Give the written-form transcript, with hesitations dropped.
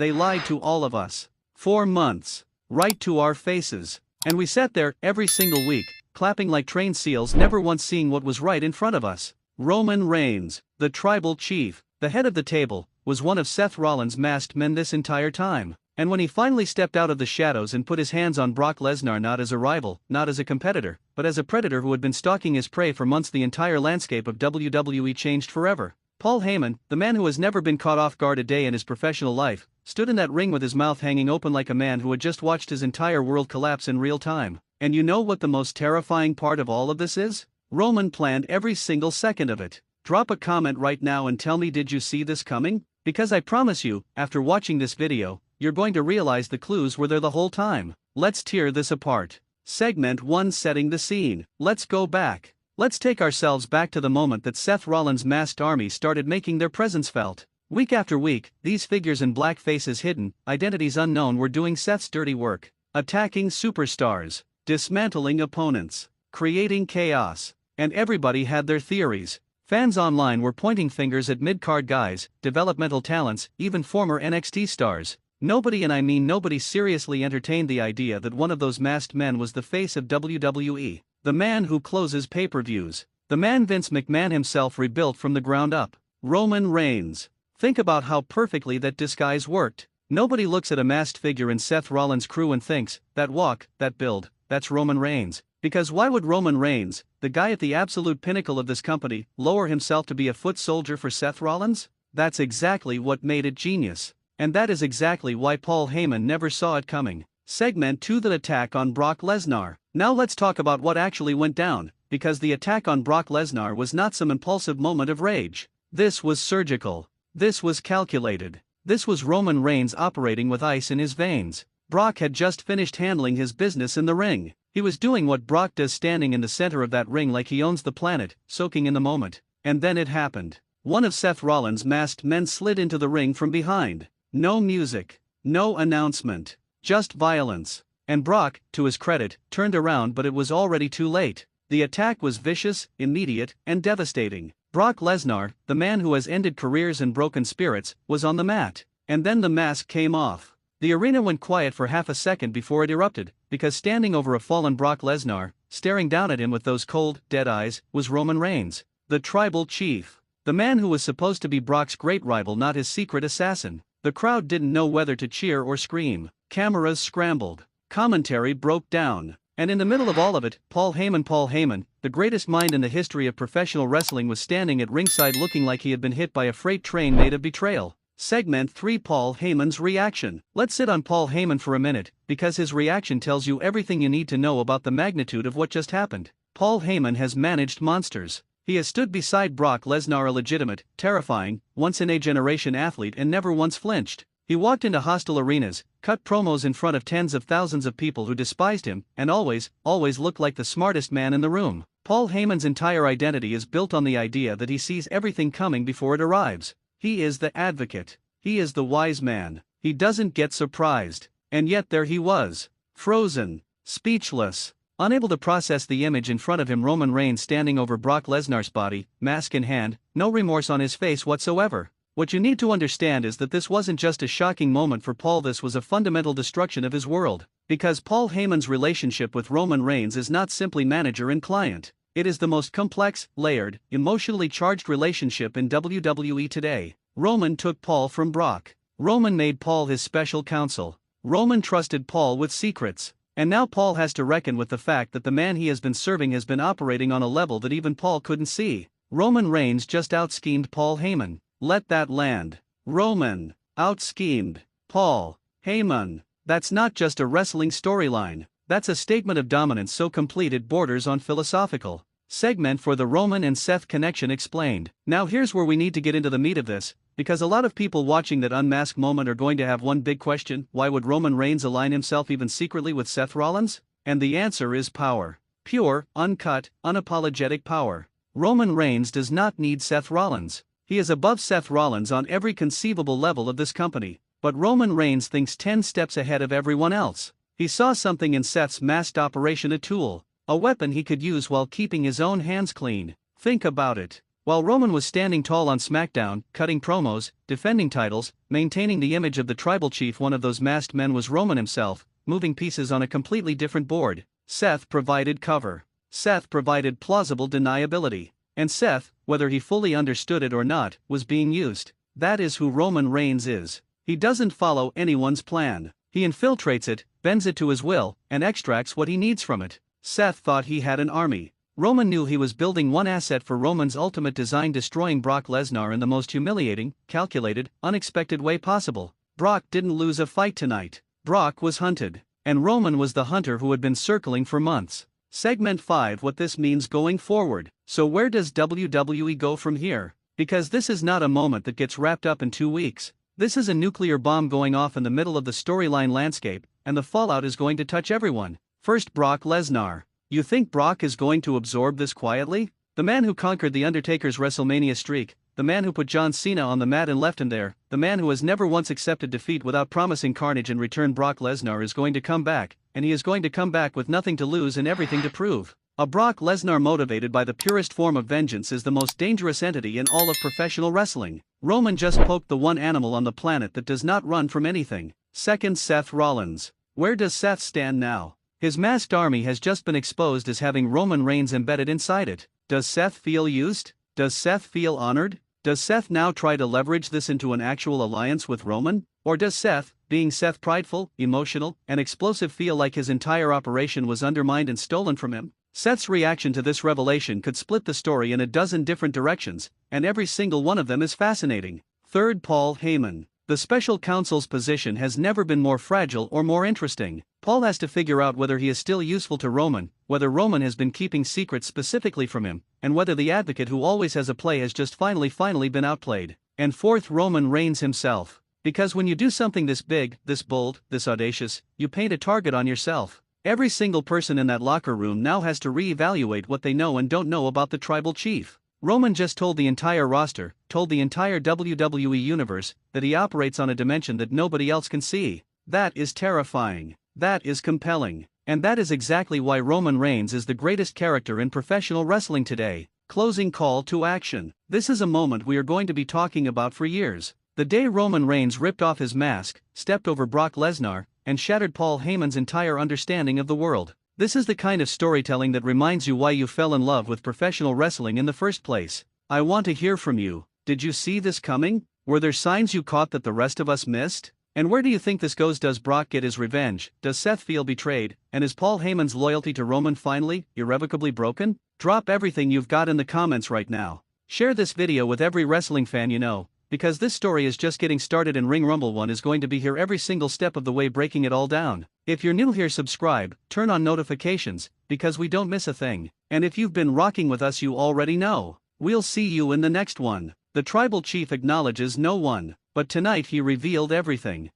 they lied to all of us. 4 months. Right to our faces. And we sat there every single week, clapping like trained seals, never once seeing what was right in front of us. Roman Reigns, the tribal chief, the head of the table, was one of Seth Rollins' masked men this entire time. And when he finally stepped out of the shadows and put his hands on Brock Lesnar, not as a rival, not as a competitor, but as a predator who had been stalking his prey for months, the entire landscape of WWE changed forever. Paul Heyman, the man who has never been caught off guard a day in his professional life, stood in that ring with his mouth hanging open like a man who had just watched his entire world collapse in real time. And you know what the most terrifying part of all of this is? Roman planned every single second of it. Drop a comment right now and tell me, did you see this coming? Because I promise you, after watching this video, you're going to realize the clues were there the whole time. Let's tear this apart. Segment 1, setting the scene. Let's go back. Let's take ourselves back to the moment that Seth Rollins' masked army started making their presence felt. Week after week, these figures in black faces hidden, identities unknown, were doing Seth's dirty work. Attacking superstars, dismantling opponents, creating chaos. And everybody had their theories. Fans online were pointing fingers at mid-card guys, developmental talents, even former NXT stars. Nobody, and I mean nobody, seriously entertained the idea that one of those masked men was the face of WWE, the man who closes pay-per-views, the man Vince McMahon himself rebuilt from the ground up, Roman Reigns. Think about how perfectly that disguise worked. Nobody looks at a masked figure in Seth Rollins' crew and thinks, that walk, that build, that's Roman Reigns. Because why would Roman Reigns, the guy at the absolute pinnacle of this company, lower himself to be a foot soldier for Seth Rollins? That's exactly what made it genius. And that is exactly why Paul Heyman never saw it coming. Segment 2, the attack on Brock Lesnar. Now let's talk about what actually went down, because the attack on Brock Lesnar was not some impulsive moment of rage. This was surgical. This was calculated. This was Roman Reigns operating with ice in his veins. Brock had just finished handling his business in the ring. He was doing what Brock does, standing in the center of that ring like he owns the planet, soaking in the moment. And then it happened. One of Seth Rollins' masked men slid into the ring from behind. No music, no announcement, just violence. And Brock, to his credit, turned around, but it was already too late. The attack was vicious, immediate, and devastating. Brock Lesnar, the man who has ended careers and broken spirits, was on the mat. And then the mask came off. The arena went quiet for half a second before it erupted, because standing over a fallen Brock Lesnar, staring down at him with those cold, dead eyes, was Roman Reigns, the tribal chief. The man who was supposed to be Brock's great rival, not his secret assassin. The crowd didn't know whether to cheer or scream. Cameras scrambled. Commentary broke down. And in the middle of all of it, Paul Heyman, the greatest mind in the history of professional wrestling, was standing at ringside looking like he had been hit by a freight train made of betrayal. Segment 3, Paul Heyman's reaction. Let's sit on Paul Heyman for a minute, because his reaction tells you everything you need to know about the magnitude of what just happened. Paul Heyman has managed monsters. He has stood beside Brock Lesnar, a legitimate, terrifying, once-in-a-generation athlete, and never once flinched. He walked into hostile arenas, cut promos in front of tens of thousands of people who despised him, and always looked like the smartest man in the room. Paul Heyman's entire identity is built on the idea that he sees everything coming before it arrives. He is the advocate. He is the wise man. He doesn't get surprised. And yet there he was. Frozen. Speechless. Unable to process the image in front of him, Roman Reigns standing over Brock Lesnar's body, mask in hand, no remorse on his face whatsoever. What you need to understand is that this wasn't just a shocking moment for Paul, this was a fundamental destruction of his world. Because Paul Heyman's relationship with Roman Reigns is not simply manager and client. It is the most complex, layered, emotionally charged relationship in WWE today. Roman took Paul from Brock. Roman made Paul his special counsel. Roman trusted Paul with secrets. And now Paul has to reckon with the fact that the man he has been serving has been operating on a level that even Paul couldn't see. Roman Reigns just out-schemed Paul Heyman. Let that land. Roman out-schemed Paul Heyman. That's not just a wrestling storyline. That's a statement of dominance so complete it borders on philosophical. Segment for the Roman and Seth connection explained. Now here's where we need to get into the meat of this, because a lot of people watching that unmasked moment are going to have one big question: why would Roman Reigns align himself even secretly with Seth Rollins? And the answer is power. Pure, uncut, unapologetic power. Roman Reigns does not need Seth Rollins. He is above Seth Rollins on every conceivable level of this company. But Roman Reigns thinks 10 steps ahead of everyone else. He saw something in Seth's masked operation, a tool, a weapon he could use while keeping his own hands clean. Think about it. While Roman was standing tall on SmackDown, cutting promos, defending titles, maintaining the image of the tribal chief, one of those masked men was Roman himself, moving pieces on a completely different board. Seth provided cover. Seth provided plausible deniability. And Seth, whether he fully understood it or not, was being used. That is who Roman Reigns is. He doesn't follow anyone's plan. He infiltrates it, bends it to his will, and extracts what he needs from it. Seth thought he had an army. Roman knew he was building one asset for Roman's ultimate design, destroying Brock Lesnar in the most humiliating, calculated, unexpected way possible. Brock didn't lose a fight tonight. Brock was hunted. And Roman was the hunter who had been circling for months. Segment 5: What this means going forward. So where does WWE go from here? Because this is not a moment that gets wrapped up in 2 weeks. This is a nuclear bomb going off in the middle of the storyline landscape, and the fallout is going to touch everyone. First, Brock Lesnar. You think Brock is going to absorb this quietly? The man who conquered The Undertaker's WrestleMania streak, the man who put John Cena on the mat and left him there, the man who has never once accepted defeat without promising carnage in return. Brock Lesnar is going to come back, and he is going to come back with nothing to lose and everything to prove. A Brock Lesnar motivated by the purest form of vengeance is the most dangerous entity in all of professional wrestling. Roman just poked the one animal on the planet that does not run from anything. Second, Seth Rollins. Where does Seth stand now? His masked army has just been exposed as having Roman Reigns embedded inside it. Does Seth feel used? Does Seth feel honored? Does Seth now try to leverage this into an actual alliance with Roman? Or does Seth, being Seth prideful, emotional, and explosive, feel like his entire operation was undermined and stolen from him? Seth's reaction to this revelation could split the story in a dozen different directions, and every single one of them is fascinating. Third, Paul Heyman. The special counsel's position has never been more fragile or more interesting. Paul has to figure out whether he is still useful to Roman, whether Roman has been keeping secrets specifically from him, and whether the advocate who always has a play has just finally been outplayed. And fourth, Roman Reigns himself. Because when you do something this big, this bold, this audacious, you paint a target on yourself. Every single person in that locker room now has to re-evaluate what they know and don't know about the tribal chief. Roman just told the entire roster, told the entire WWE universe, that he operates on a dimension that nobody else can see. That is terrifying. That is compelling. And that is exactly why Roman Reigns is the greatest character in professional wrestling today. Closing call to action. This is a moment we are going to be talking about for years. The day Roman Reigns ripped off his mask, stepped over Brock Lesnar, and shattered Paul Heyman's entire understanding of the world. This is the kind of storytelling that reminds you why you fell in love with professional wrestling in the first place. I want to hear from you. Did you see this coming? Were there signs you caught that the rest of us missed? And where do you think this goes? Does Brock get his revenge? Does Seth feel betrayed? And is Paul Heyman's loyalty to Roman finally, irrevocably broken? Drop everything you've got in the comments right now. Share this video with every wrestling fan you know, because this story is just getting started and Ring Rumble 1 is going to be here every single step of the way, breaking it all down. If you're new here, subscribe, turn on notifications, because we don't miss a thing. And if you've been rocking with us, you already know. We'll see you in the next one. The tribal chief acknowledges no one, but tonight he revealed everything.